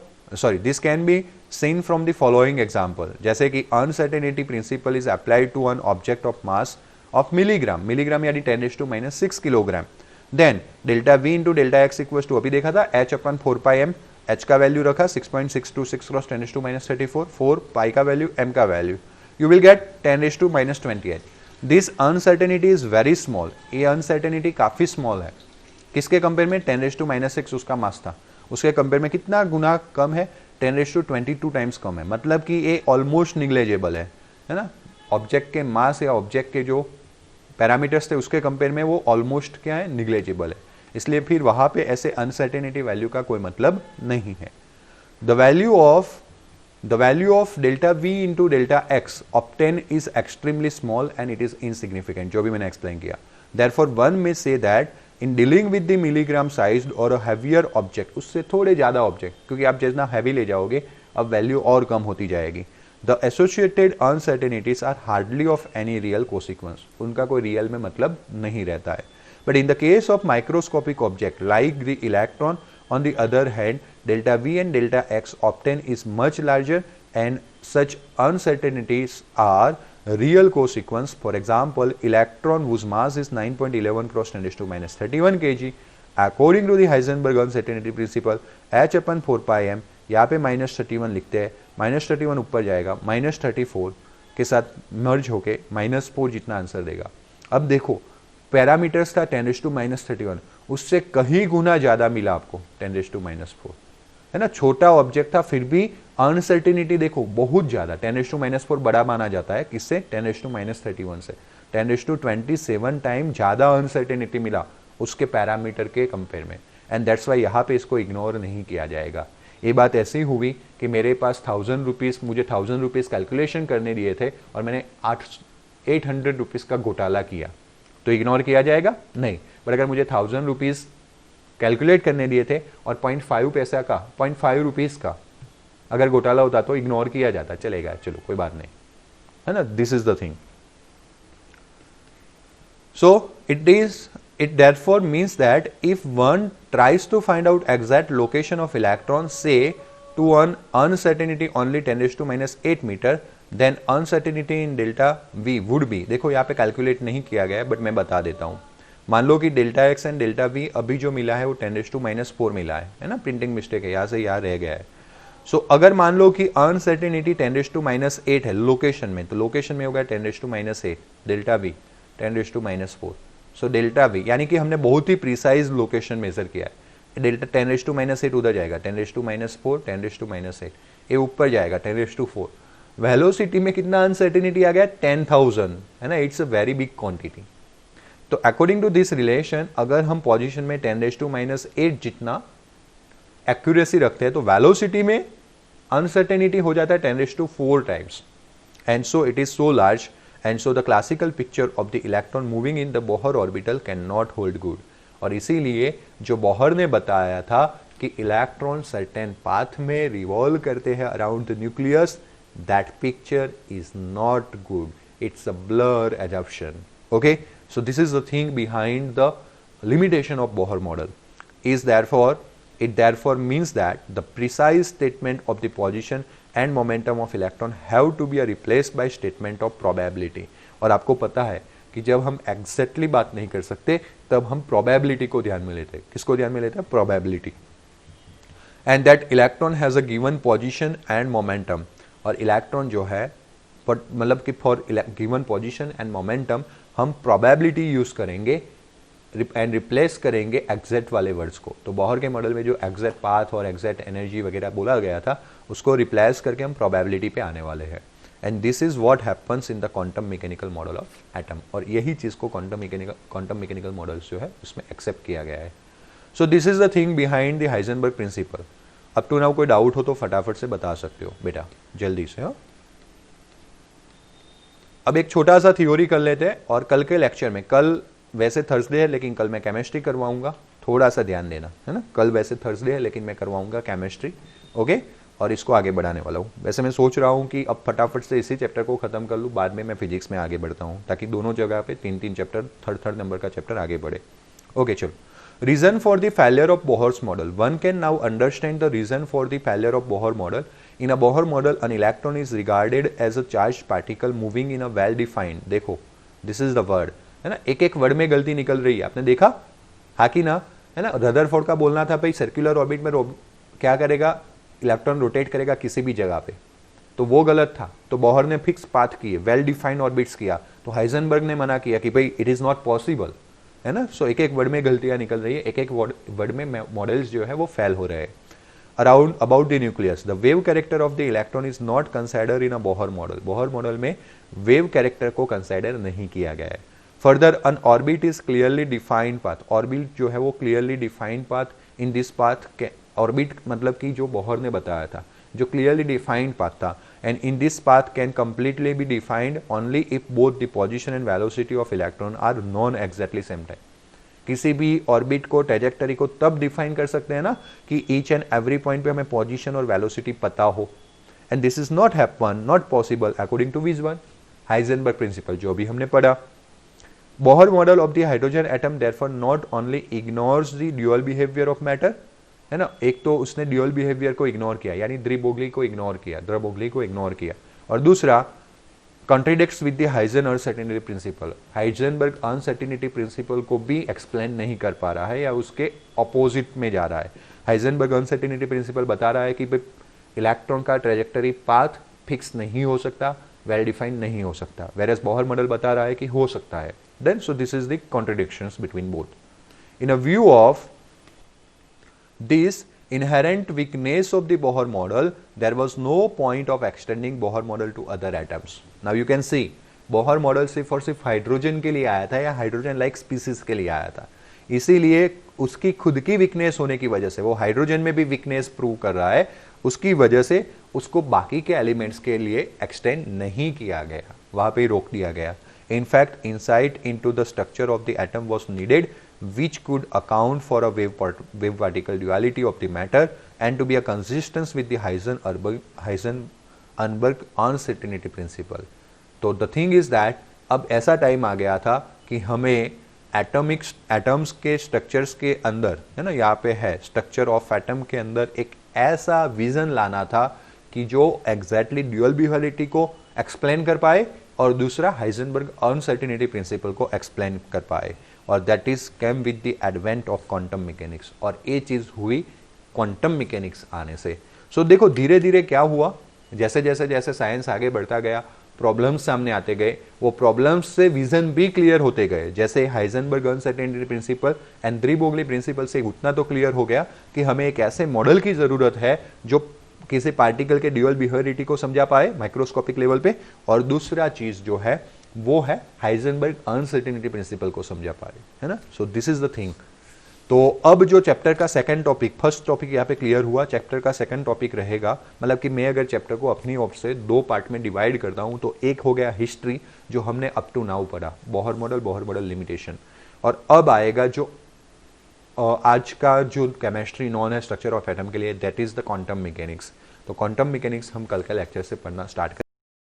this can be seen from the following example, जैसे कि uncertainty principle is applied to an object of mass of milligram यानी 10⁻⁶ kilogram, then delta V into delta X equals to, अभी देखा था h/4πm, h का वैल्यू रखा 6.626 क्रॉस 10⁻34, 4 पाई का वैल्यू, m का value, you will get 10⁻28। This uncertainty is very small, ये अनसर्टेनिटी काफी स्मॉल है। किसके कंपेयर में? 10⁻6 उसका मास था, उसके कंपेयर में कितना गुना कम है? 10⁻22 टाइम्स कम है। मतलब कि ये ऑलमोस्ट निग्लेजेबल है ना। ऑब्जेक्ट के मास या ऑब्जेक्ट के जो पैरामीटर्स थे उसके कंपेयर में वो ऑलमोस्ट क्या है? निग्लेजेबल है। इसलिए फिर वहां पे ऐसे अनसर्टेनिटी वैल्यू का कोई मतलब नहीं है। The value of delta V into delta x obtain is extremely small and it is insignificant, जो भी मैंने एक्सप्लेन किया। Therefore one may say that in dealing with the milligram sized और अ हैवियर ऑब्जेक्ट, उससे थोड़े ज्यादा ऑब्जेक्ट, क्योंकि आप जितना हैवी ले जाओगे अब वैल्यू और कम होती जाएगी, the associated uncertainties are hardly of any real consequence, उनका कोई रियल में मतलब नहीं रहता है। But in the case of microscopic object like the electron, on the other hand, delta V and delta X obtain is much larger and such uncertainties are real consequence. For example, electron whose mass is 9.11 cross 10⁻31 kg, according to the Heisenberg uncertainty principle, h/4πm, यहाँ पे -31 लिखते हैं, -31 ऊपर जाएगा, -34 के साथ मर्ज होके -4 जितना आंसर देगा। अब देखो पैरामीटर्स था 10⁻31, उससे कहीं गुना ज्यादा मिला आपको 10⁻4, है ना। छोटा ऑब्जेक्ट था फिर भी अनसर्टेनिटी देखो बहुत ज्यादा, 10⁻4 बड़ा माना जाता है किससे? 10⁻31 से। 10⁻27 टाइम ज्यादा अनसर्टेनिटी मिला उसके पैरामीटर के कंपेयर में, एंड दैट्स वाई यहाँ पे इसको इग्नोर नहीं किया जाएगा। ये बात ऐसी हुई कि मेरे पास 1000 रुपीज, मुझे 1000 रुपीज कैलकुलेशन करने दिए थे और मैंने 800 रुपीज का घोटाला किया, तो इग्नोर किया जाएगा? नहीं। बट अगर मुझे 1000 रुपीज कैलकुलेट करने दिए थे और 0.5 पैसा का, 0.5 रुपीज का अगर घोटाला होता तो इग्नोर किया जाता, चलेगा, चलो कोई बात नहीं, है ना। This is the thing. So it therefore means that if one tries to find out exact location of electron, say to an uncertainty only 10⁻8 meter, then uncertainty in delta v would be, देखो यहाँ पे कैलकुलेट नहीं किया गया है बट मैं बता देता हूँ। मान लो कि delta x and delta we अभी जो मिला है वो 10⁻4 मिला है ना, प्रिंटिंग मिस्टेक है, यहाँ से यहाँ रह गया है। सो अगर मान लो कि अनसर्टेनिटी 10⁻8 है लोकेशन में, तो लोकेशन में होगा 10⁻8 delta we 10⁻4। So delta we यानी कि हमने बहुत ही प्रिसाइज लोकेशन मेजर किया है। डेल्टा 10⁻8 उधर जाएगा, 10⁻4 10⁻8 ये ऊपर जाएगा 10⁻4। वेलोसिटी में कितना अनसर्टेनिटी आ गया? 10,000, है ना। It's a very big quantity. तो अकॉर्डिंग टू दिस रिलेशन अगर हम पोजीशन में 10⁻8 जितना एक्यूरेसी रखते हैं तो वेलोसिटी में अनसर्टेनिटी हो जाता है 10⁻4 times, and so it is so large, and so the classical picture of the electron moving in the Bohr orbital cannot hold good। और इसीलिए जो बोहर ने बताया था कि इलेक्ट्रॉन सर्टेन पाथ में रिवॉल्व करते हैं around the nucleus, that picture is not good, it's a blur assumption। Okay, so this is the thing behind the limitation of Bohr model is it therefore means that the precise statement of the position and momentum of electron have to be replaced by statement of probability। और आपको पता है कि जब हम एग्जैक्टली बात नहीं कर सकते तब हम probability को ध्यान में लेते हैं। किसको ध्यान में लेते हैं? probability। and that electron has a given position and momentum। और इलेक्ट्रॉन जो है मतलब कि for given position and momentum हम probability यूज करेंगे एंड रिप्लेस करेंगे एग्जैक्ट वाले वर्ड्स को। तो बोहर के मॉडल में जो एग्जैक्ट पाथ और एग्जैक्ट एनर्जी वगैरह बोला गया था उसको रिप्लेस करके हम प्रोबेबिलिटी पे आने वाले हैं। And this is what happens in the quantum mechanical model of atom. और यही चीज को क्वांटम मैकेनिकल मॉडल्स जो है उसमें एक्सेप्ट किया गया है। So this is the thing behind the Heisenberg principle. Up to now कोई डाउट हो तो फटाफट से बता सकते हो बेटा, जल्दी से। हो अब एक छोटा सा थ्योरी कर लेते हैं और कल के लेक्चर में, कल वैसे थर्सडे है लेकिन कल मैं केमिस्ट्री करवाऊंगा थोड़ा सा ध्यान देना है ना। कल वैसे थर्सडे है लेकिन मैं करवाऊंगा केमिस्ट्री, ओके, और इसको आगे बढ़ाने वाला हूँ। वैसे मैं सोच रहा हूँ कि अब फटाफट से इसी चैप्टर को खत्म कर लूँ, बाद में मैं फिजिक्स में आगे बढ़ता हूँ, ताकि दोनों जगह पे 3-3 चैप्टर, थर्ड नंबर का चैप्टर आगे बढ़े। ओके चलो, reason for the failure of Bohr's model. One can now understand the reason for the failure of Bohr model. In a Bohr model an electron is regarded as a charge particle moving in a well defined, देखो दिस इज द वर्ड, है ना, एक एक वर्ड में गलती निकल रही है, आपने देखा हाँ कि ना, है ना। रदरफोर्ड का बोलना था भाई सर्कुलर ऑर्बिट में क्या करेगा, इलेक्ट्रॉन रोटेट करेगा किसी भी जगह पे, तो वो गलत था। तो बोहर ने फिक्स पाथ किए, वेल डिफाइंड ऑर्बिट्स किया, तो हाइजेनबर्ग ने मना किया कि भाई इट इज नॉट पॉसिबल, है ना। सो एक एक वर्ड में गलतियां निकल रही है, एक एक वर्ड में मॉडल्स जो है वो फेल हो रहे हैं। Around about the nucleus, the wave character of the electron is not consider in a Bohr model. Bohr model में वेव कैरेक्टर को कंसिडर नहीं किया गया है। Further an orbit is clearly defined path, orbit जो है वो clearly defined path, in this path orbit मतलब कि जो बोहर ने बताया था, जो क्लियरली डिफाइंड पाथ था, and in this path can completely be defined only if both the position and velocity of electron are known exactly same time. किसी भी ऑर्बिट को, ट्रेजेक्टरी को तब डिफाइन कर सकते हैं ना कि ईच एंड एवरी पॉइंट पे हमें पोजीशन और वेलोसिटी पता हो, and this is not happen, not possible according to which one, Heisenberg principle, जो भी हमने पढ़ा। Bohr model of the hydrogen atom therefore not only ignores the dual behaviour of matter, है ना, एक तो उसने ड्यूअल बिहेवियर को इग्नोर किया, यानी द्विबोगली को इग्नोर किया, और दूसरा contradicts with the Huygens uncertainty principle, Heisenberg uncertainty principal को भी एक्सप्लेन नहीं कर पा रहा है या उसके अपोजिट में जा रहा है। हाइजेनबर्ग अनसर्टेनिटी प्रिंसिपल बता रहा है कि इलेक्ट्रॉन का ट्रेजेक्टरी पाथ फिक्स नहीं हो सकता, वेल डिफाइंड नहीं हो सकता, वेरएज बोहर मॉडल बता रहा है कि हो सकता है। Then so this is the contradictions between both. In a view of this inherent weakness of the Bohr model, there was no point of extending Bohr model to other atoms. Now you can see Bohr model सिर्फ और सिर्फ हाइड्रोजन के लिए आया था या हाइड्रोजन लाइक स्पीसीज के लिए आया था, इसीलिए उसकी खुद की वीकनेस होने की वजह से, वो हाइड्रोजन में भी वीकनेस प्रूव कर रहा है, उसकी वजह से उसको बाकी के एलिमेंट्स के लिए एक्सटेंड नहीं किया गया, वहां पे रोक दिया गया। In fact insight into the structure of the atom was needed which could account for a wave particle duality of the matter and to be a consistence with the Heisenberg uncertainty principle. तो the thing is that अब ऐसा टाइम आ गया था कि हमें एटम्स के स्ट्रक्चर्स के अंदर, है ना, यहाँ पे है स्ट्रक्चर ऑफ एटम के अंदर एक ऐसा विजन लाना था कि जो एग्जैक्टली ड्यूअल ड्यूअलिटी को एक्सप्लेन कर पाए और दूसरा हाइजेनबर्ग अनसर्टेनिटी प्रिंसिपल को एक्सप्लेन कर पाए, और that is came with the advent of quantum mechanics, और ये चीज हुई क्वांटम मैकेनिक्स आने से। सो देखो धीरे धीरे क्या हुआ, जैसे जैसे जैसे साइंस आगे बढ़ता गया, प्रॉब्लम्स सामने आते गए, वो प्रॉब्लम्स से विजन भी क्लियर होते गए। जैसे Heisenberg uncertainty principle and de Broglie principle से उतना तो क्लियर हो गया कि हमें एक ऐसे मॉडल की जरूरत है जो किसी पार्टिकल के ड्यूअल बिहेवियरिटी को समझा पाए माइक्रोस्कोपिक लेवल पे, और दूसरा चीज जो है वो है हाइजेनबर्ग अनसर्टेनिटी प्रिंसिपल को समझा पाए, है ना। सो दिस इज द थिंग। तो अब जो चैप्टर का सेकंड टॉपिक, फर्स्ट टॉपिक यहाँ पे क्लियर हुआ, चैप्टर का सेकंड टॉपिक रहेगा, मतलब कि मैं अगर चैप्टर को अपनी ओर से दो पार्ट में डिवाइड करता हूं तो एक हो गया हिस्ट्री, जो हमने अप टू नाउ पढ़ा, बोहर मॉडल लिमिटेशन, और अब आएगा जो आज का जो केमिस्ट्री नॉन है स्ट्रक्चर ऑफ एटम के लिए, that is the quantum mechanics. तो क्वांटम मैकेनिक्स हम कल के लेक्चर से पढ़ना स्टार्ट